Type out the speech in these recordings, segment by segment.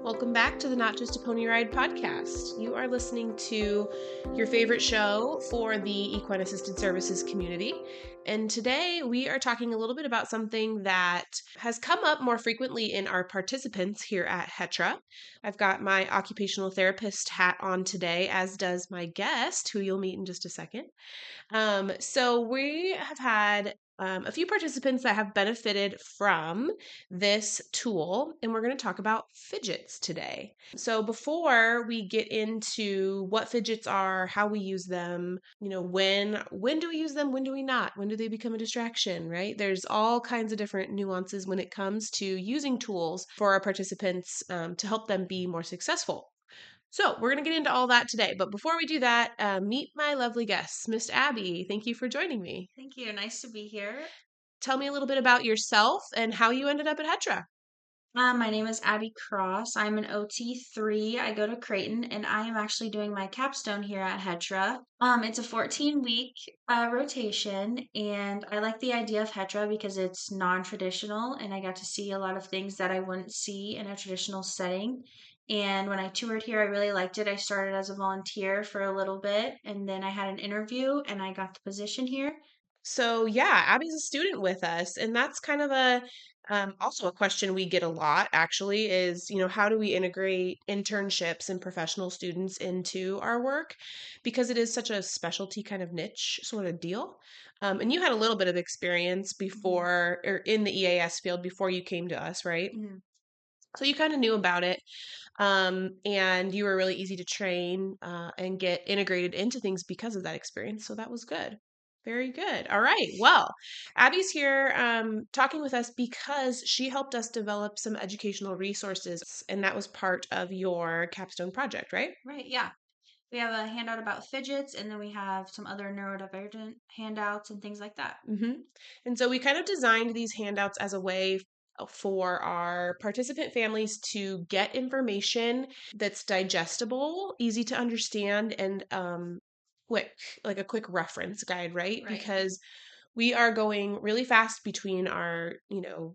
Welcome back to the Not Just a Pony Ride podcast. You are listening to your favorite show for the equine-assisted services community. And today we are talking a little bit about something that has come up more frequently in our participants here at HETRA. I've got my occupational therapist hat on today, as does my guest, who you'll meet in just a second. So we have had a few participants that have benefited from this tool, and we're going to talk about fidgets today. So before we get into what fidgets are, how we use them, when do we use them, when do we not, when do they become a distraction, right? There's all kinds of different nuances when it comes to using tools for our participants to help them be more successful. So we're going to get into all that today. But before we do that, meet my lovely guests. Miss Abby, thank you for joining me. Thank you. Nice to be here. Tell me a little bit about yourself and how you ended up at HETRA. My name is Abi Cross. I'm an OT3. I go to Creighton, and I am actually doing my capstone here at HETRA. It's a 14-week rotation, and I like the idea of HETRA because it's non-traditional, and I got to see a lot of things that I wouldn't see in a traditional setting. And when I toured here, I really liked it. I started as a volunteer for a little bit, and then I had an interview, and I got the position here. So yeah, Abby's a student with us, and that's kind of a also a question we get a lot actually is, how do we integrate internships and professional students into our work? Because it is such a specialty kind of niche sort of deal. And you had a little bit of experience Mhm. before or in the EAS field before you came to us, right? Mhm. So you kind of knew about it. And you were really easy to train and get integrated into things because of that experience. So that was good. Very good. All right. Well, Abby's here talking with us because she helped us develop some educational resources, and that was part of your capstone project, right? Right, yeah. We have a handout about fidgets, and then we have some other neurodivergent handouts and things like that. Mm-hmm. And so we kind of designed these handouts as a way for our participant families to get information that's digestible, easy to understand, and quick, like a quick reference guide, right? Right. Because we are going really fast between our,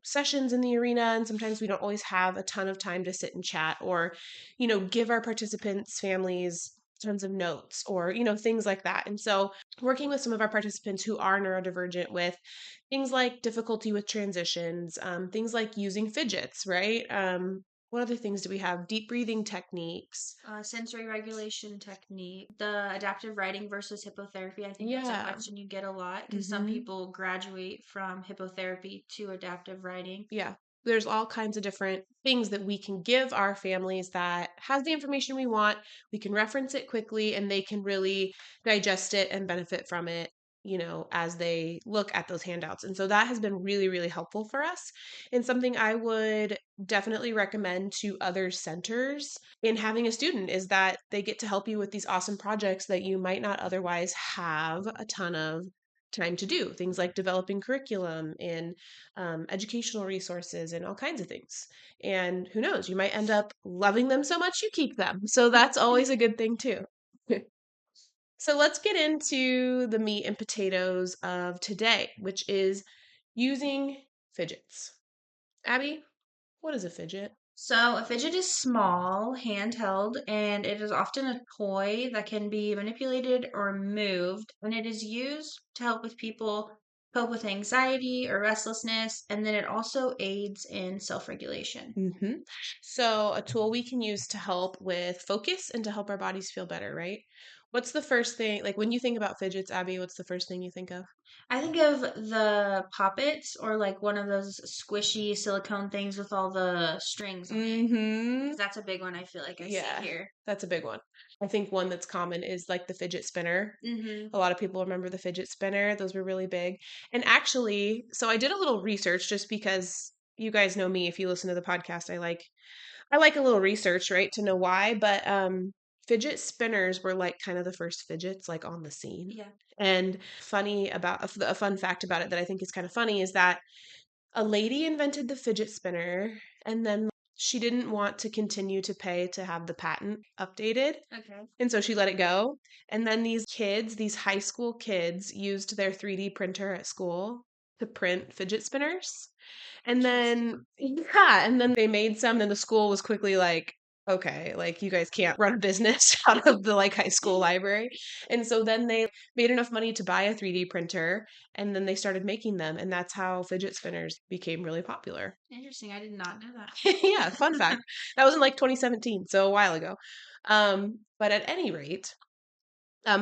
sessions in the arena, and sometimes we don't always have a ton of time to sit and chat or, give our participants' families tons of notes or, things like that. And so working with some of our participants who are neurodivergent with things like difficulty with transitions, things like using fidgets, right? What other things do we have? Deep breathing techniques. Sensory regulation technique, the adaptive writing versus hippotherapy. I think that's a Yeah. question you get a lot because some Hmm. people graduate from hippotherapy to adaptive writing. Yeah. There's all kinds of different things that we can give our families that has the information we want. We can reference it quickly and they can really digest it and benefit from it, as they look at those handouts. And so that has been really, really helpful for us and something I would definitely recommend to other centers in having a student is that they get to help you with these awesome projects that you might not otherwise have a ton of time to do. Things like developing curriculum and educational resources and all kinds of things. And who knows, you might end up loving them so much you keep them. So that's always a good thing too. So let's get into the meat and potatoes of today, which is using fidgets. Abby, what is a fidget? So, a fidget is small, handheld, and it is often a toy that can be manipulated or moved, and it is used to help with people cope with anxiety or restlessness, and then it also aids in self-regulation. Hmm. So, a tool we can use to help with focus and to help our bodies feel better, right? What's the first thing, like when you think about fidgets, Abby, what's the first thing you think of? I think of the poppets or like one of those squishy silicone things with all the strings on it, Mm-hmm. because that's a big one I feel like I see Yeah, here. that's a big one. I think one that's common is like the fidget spinner. Mm-hmm. A lot of people remember the fidget spinner. Those were really big. And actually, so I did a little research just because you guys know me if you listen to the podcast. I like a little research, right, to know why, but fidget spinners were like kind of the first fidgets like on the scene. Yeah. And funny about a fun fact about it that I think is kind of funny is that a lady invented the fidget spinner and then she didn't want to continue to pay to have the patent updated. Okay. And so she let it go. And then these kids, these high school kids, used their 3D printer at school to print fidget spinners. And Interesting. then, yeah, and then they made some, and the school was quickly like, okay, like you guys can't run a business out of the like high school library. And so then they made enough money to buy a 3D printer and then they started making them. And that's how fidget spinners became really popular. Interesting. I did not know that. Yeah, fun fact. That was in like 2017, so a while ago. But at any rate,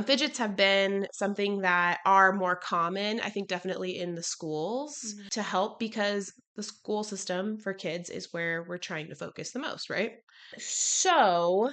fidgets have been something that are more common, I think definitely in the schools to help because the school system for kids is where we're trying to focus the most, right? So,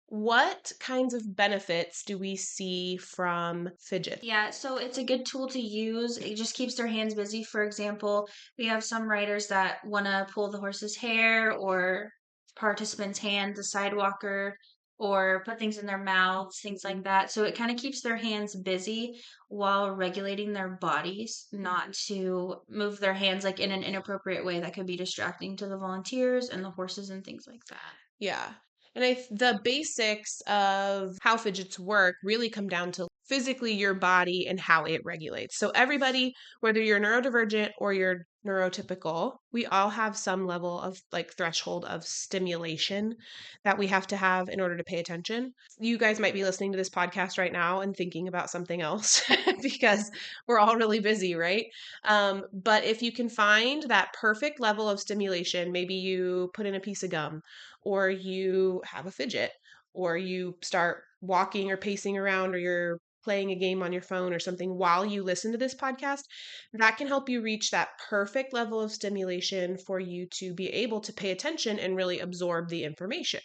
what kinds of benefits do we see from fidget? Yeah, so it's a good tool to use. It just keeps their hands busy. For example, we have some riders that want to pull the horse's hair or participant's hand, the sidewalker, or put things in their mouths, things like that. So it kind of keeps their hands busy while regulating their bodies, not to move their hands like in an inappropriate way that could be distracting to the volunteers and the horses and things like that. Yeah. And the basics of how fidgets work really come down to physically your body and how it regulates. So everybody, whether you're neurodivergent or you're neurotypical, we all have some level of like threshold of stimulation that we have to have in order to pay attention. You guys might be listening to this podcast right now and thinking about something else because we're all really busy, right? But if you can find that perfect level of stimulation, maybe you put in a piece of gum or you have a fidget, or you start walking or pacing around, or you're playing a game on your phone or something while you listen to this podcast, that can help you reach that perfect level of stimulation for you to be able to pay attention and really absorb the information.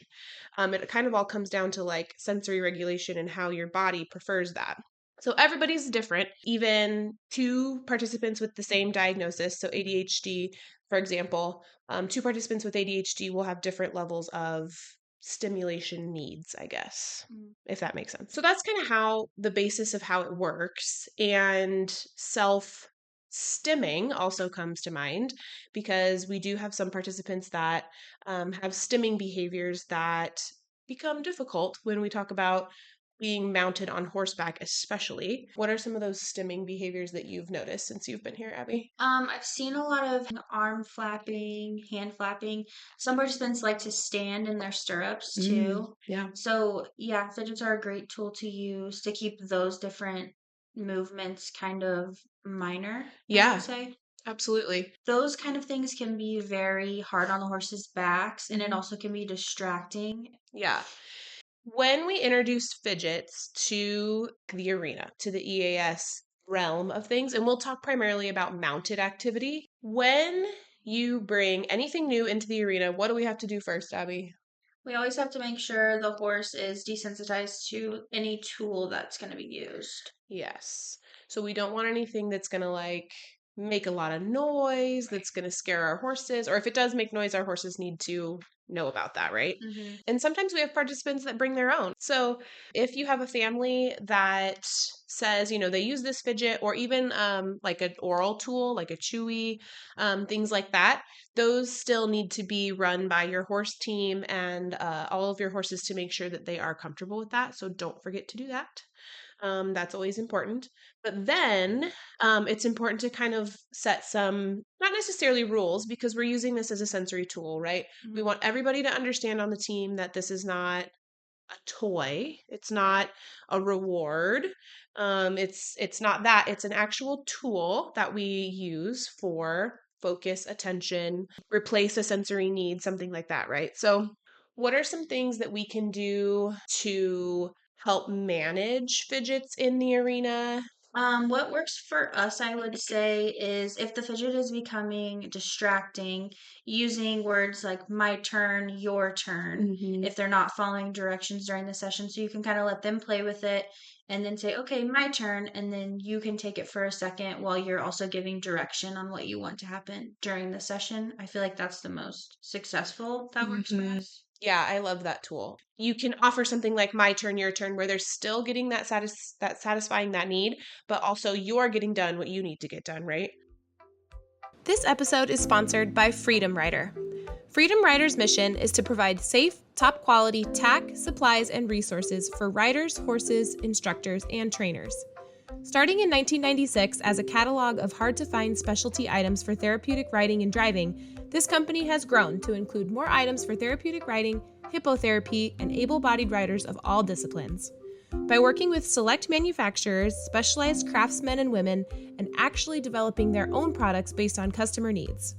It kind of all comes down to like sensory regulation and how your body prefers that. So everybody's different. Even two participants with the same diagnosis, so ADHD, for example, two participants with ADHD will have different levels of stimulation needs, I guess, if that makes sense. So that's kind of how the basis of how it works. And self stimming also comes to mind because we do have some participants that have stimming behaviors that become difficult when we talk about being mounted on horseback, especially. What are some of those stimming behaviors that you've noticed since you've been here, Abby? I've seen a lot of arm flapping, hand flapping. Some participants like to stand in their stirrups too. Yeah. So, yeah, fidgets are a great tool to use to keep those different movements kind of minor, I Yeah, would say. absolutely. Those kind of things can be very hard on the horses' backs, and it also can be distracting. Yeah. When we introduced fidgets to the arena, to the EAS realm of things, and we'll talk primarily about mounted activity, when you bring anything new into the arena, what do we have to do first, Abby? We always have to make sure the horse is desensitized to any tool that's going to be used. Yes. So we don't want anything that's going to like make a lot of noise, that's going to scare our horses, or if it does make noise, our horses need to know about that, right? And sometimes we have participants that bring their own. So if you have a family that says, they use this fidget or even like an oral tool, like a chewy, things like that, those still need to be run by your horse team and all of your horses to make sure that they are comfortable with that. So don't forget to do that. That's always important. But then it's important to kind of set some, not necessarily rules, because we're using this as a sensory tool, right? We want everybody to understand on the team that this is not a toy. It's not a reward. It's not that. It's an actual tool that we use for focus, attention, replace a sensory need, something like that, right? So, what are some things that we can do to help manage fidgets in the arena? What works for us, I would say, is if the fidget is becoming distracting, using words like my turn, your turn, if they're not following directions during the session. So you can kind of let them play with it and then say, okay, my turn. And then you can take it for a second while you're also giving direction on what you want to happen during the session. I feel like that's the most successful that works for us. Yeah, I love that tool. You can offer something like my turn, your turn, where they're still getting that satisfying that need, but also you're getting done what you need to get done, right? This episode is sponsored by Freedom Rider. Freedom Rider's mission is to provide safe, top quality tack, supplies, and resources for riders, horses, instructors, and trainers. Starting in 1996 as a catalog of hard-to-find specialty items for therapeutic riding and driving, this company has grown to include more items for therapeutic riding, hippotherapy, and able-bodied riders of all disciplines. By working with select manufacturers, specialized craftsmen and women, and actually developing their own products based on customer needs.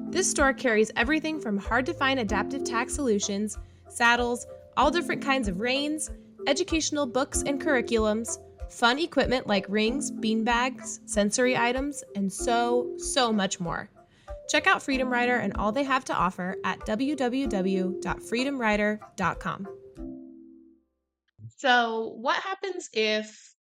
This store carries everything from hard-to-find adaptive tack solutions, saddles, all different kinds of reins, educational books and curriculums, fun equipment like rings, beanbags, sensory items, and so much more. Check out Freedom Rider and all they have to offer at www.freedomrider.com. So, what happens if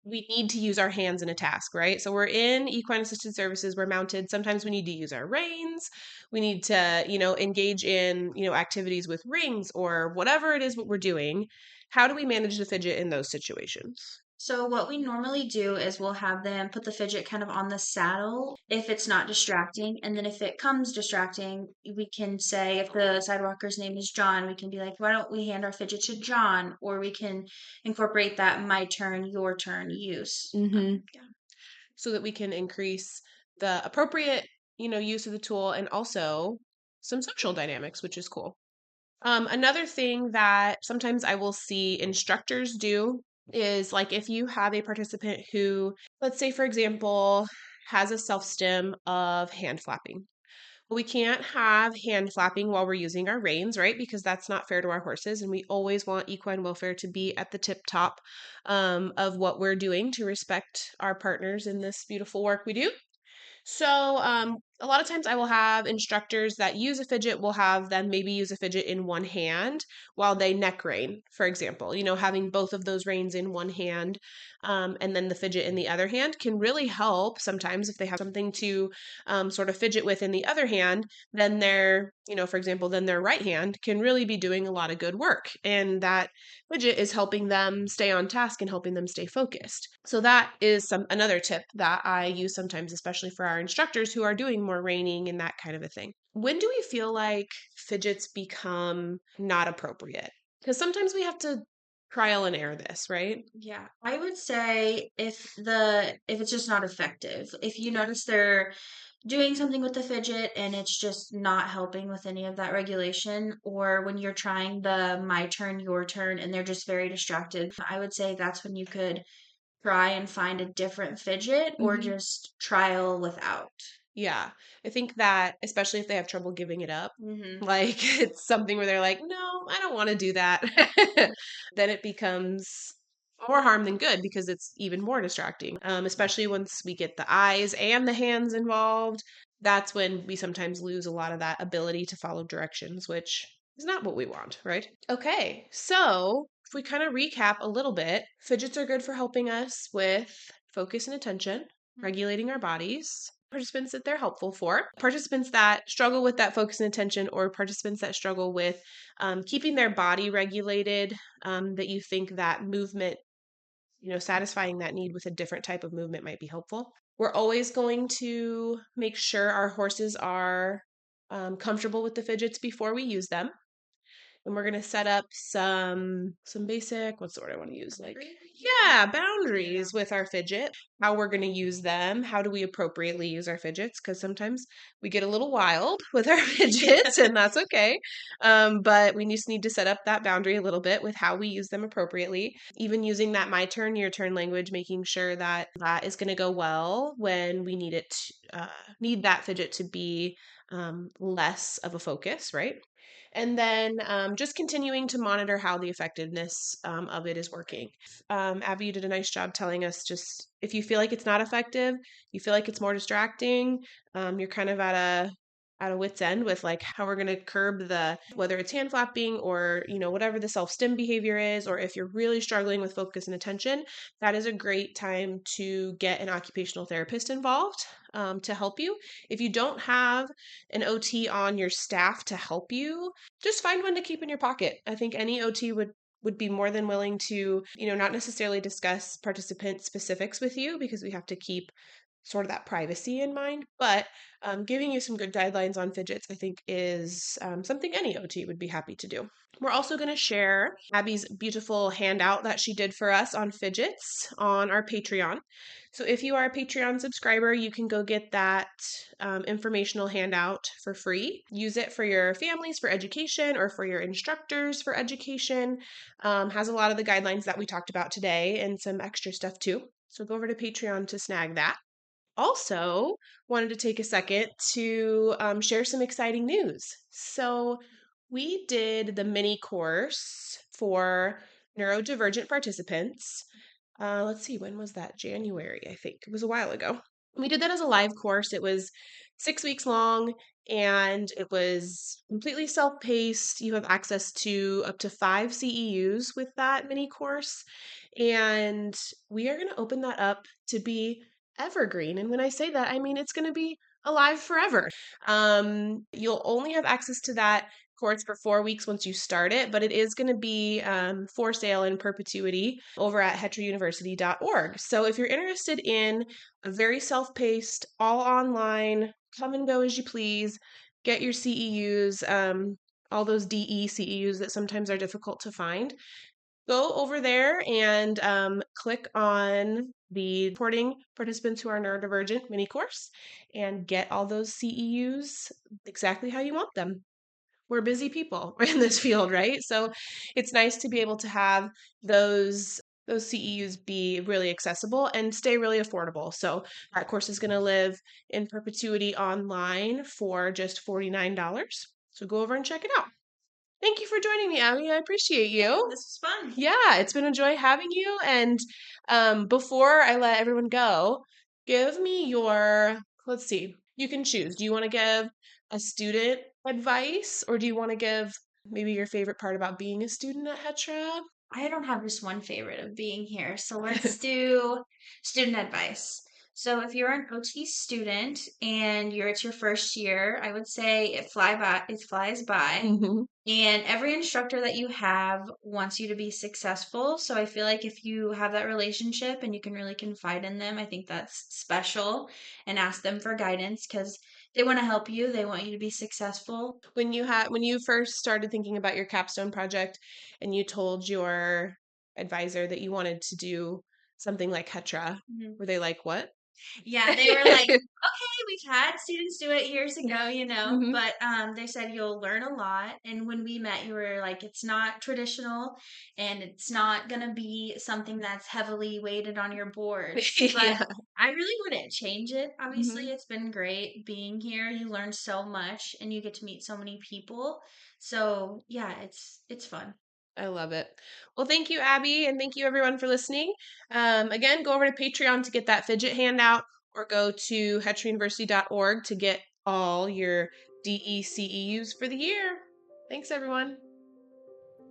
we need to use our hands in a task, right? So, we're in equine assisted services, we're mounted. Sometimes we need to use our reins. We need to, engage in, activities with rings or whatever it is what we're doing. How do we manage the fidget in those situations? So what we normally do is we'll have them put the fidget kind of on the saddle if it's not distracting. And then if it comes distracting, we can say if the sidewalker's name is John, we can be like, why don't we hand our fidget to John? Or we can incorporate that my turn, your turn use. Yeah. So that we can increase the appropriate, use of the tool and also some social dynamics, which is cool. Another thing that sometimes I will see instructors do is like if you have a participant who, let's say, for example, has a self stim of hand flapping. Well, we can't have hand flapping while we're using our reins, right? Because that's not fair to our horses. And we always want equine welfare to be at the tip top of what we're doing to respect our partners in this beautiful work we do. So, a lot of times I will have instructors that use a fidget, will have them maybe use a fidget in one hand while they neck rein, for example. Having both of those reins in one hand and then the fidget in the other hand can really help sometimes if they have something to sort of fidget with in the other hand, then for example, then their right hand can really be doing a lot of good work. And that fidget is helping them stay on task and helping them stay focused. So that is another tip that I use sometimes, especially for our instructors who are doing more reining and that kind of a thing. When do we feel like fidgets become not appropriate? Because sometimes we have to trial and error this, right? Yeah, I would say if it's just not effective. If you notice they're doing something with the fidget and it's just not helping with any of that regulation, or when you're trying the my turn, your turn, and they're just very distracted, I would say that's when you could try and find a different fidget or just trial without. Yeah, I think that especially if they have trouble giving it up, Mm-hmm. like it's something where they're like, no, I don't want to do that, then it becomes more harm than good because it's even more distracting. Especially once we get the eyes and the hands involved, that's when we sometimes lose a lot of that ability to follow directions, which is not what we want, right? Okay, so if we kind of recap a little bit, fidgets are good for helping us with focus and attention, regulating our bodies. Participants that they're helpful for, participants that struggle with that focus and attention, or participants that struggle with keeping their body regulated, that you think that movement, satisfying that need with a different type of movement might be helpful. We're always going to make sure our horses are comfortable with the fidgets before we use them. And we're going to set up some basic, what's the word I want to use? Like, yeah, boundaries with our fidget, how we're going to use them. How do we appropriately use our fidgets? Because sometimes we get a little wild with our fidgets and that's okay. But we just need to set up that boundary a little bit with how we use them appropriately. Even using that my turn, your turn language, making sure that that is going to go well when we need it, need that fidget to be less of a focus, right? And then just continuing to monitor how the effectiveness of it is working. Abby, you did a nice job telling us just if you feel like it's not effective, you feel like it's more distracting, you're kind of at a wit's end with like how we're going to curb the whether it's hand flapping or whatever the self-stim behavior is, or if you're really struggling with focus and attention, that is a great time to get an occupational therapist involved to help you. If you don't have an OT on your staff to help you, just find one to keep in your pocket. I think any OT would be more than willing to, not necessarily discuss participant specifics with you because we have to keep sort of that privacy in mind, but giving you some good guidelines on fidgets, I think, is something any OT would be happy to do. We're also going to share Abby's beautiful handout that she did for us on fidgets on our Patreon. So if you are a Patreon subscriber, you can go get that informational handout for free. Use it for your families for education or for your instructors for education. Has a lot of the guidelines that we talked about today and some extra stuff too. So go over to Patreon to snag that. Also, wanted to take a second to share some exciting news. So, we did the mini course for neurodivergent participants. Let's see, when was that? January, I think. It was a while ago. We did that as a live course. It was 6 weeks long and it was completely self paced. You have access to up to 5 CEUs with that mini course. And we are going to open that up to be evergreen. And when I say that, I mean it's going to be alive forever. You'll only have access to that course for 4 weeks once you start it, but it is going to be for sale in perpetuity over at heterouniversity.org. So if you're interested in a very self-paced, all online, come and go as you please, get your CEUs, all those DE CEUs that sometimes are difficult to find, go over there and click on the supporting participants who are neurodivergent mini course and get all those CEUs exactly how you want them. We're busy people in this field, right? So it's nice to be able to have those CEUs be really accessible and stay really affordable. So that course is going to live in perpetuity online for just $49. So go over and check it out. Thank you for joining me, Abby. I appreciate you. Yeah, this was fun. Yeah, it's been a joy having you. And before I let everyone go, give me your, let's see, you can choose. Do you want to give a student advice or do you want to give maybe your favorite part about being a student at Hetra? I don't have just one favorite of being here, so let's do student advice. So if you're an OT student and it's your first year, I would say it flies by. Mhm. And every instructor that you have wants you to be successful. So I feel like if you have that relationship and you can really confide in them, I think that's special, and ask them for guidance because they want to help you. They want you to be successful. When you first started thinking about your capstone project and you told your advisor that you wanted to do something like Hetra, Mhm. were they like, what? Yeah, they were like, okay, we've had students do it years ago, Mhm. but they said you'll learn a lot. And when we met, you were like, it's not traditional and it's not going to be something that's heavily weighted on your boards. But Yeah. I really wouldn't change it. Obviously, Mhm. it's been great being here. You learn so much and you get to meet so many people. So yeah, it's fun. I love it. Well, thank you, Abby, and thank you everyone for listening. Again, go over to Patreon to get that fidget handout or go to heterouniversity.org to get all your DECEUs for the year. Thanks, everyone.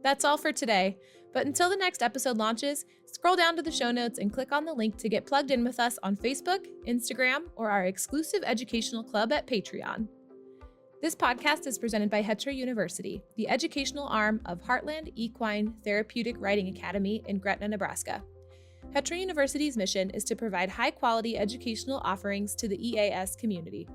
That's all for today. But until the next episode launches, scroll down to the show notes and click on the link to get plugged in with us on Facebook, Instagram, or our exclusive educational club at Patreon. This podcast is presented by Hetra University, the educational arm of Heartland Equine Therapeutic Riding Academy in Gretna, Nebraska. Hetra University's mission is to provide high-quality educational offerings to the EAS community.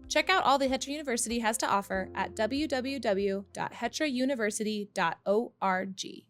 Check out all the Hetra University has to offer at www.hetrauniversity.org.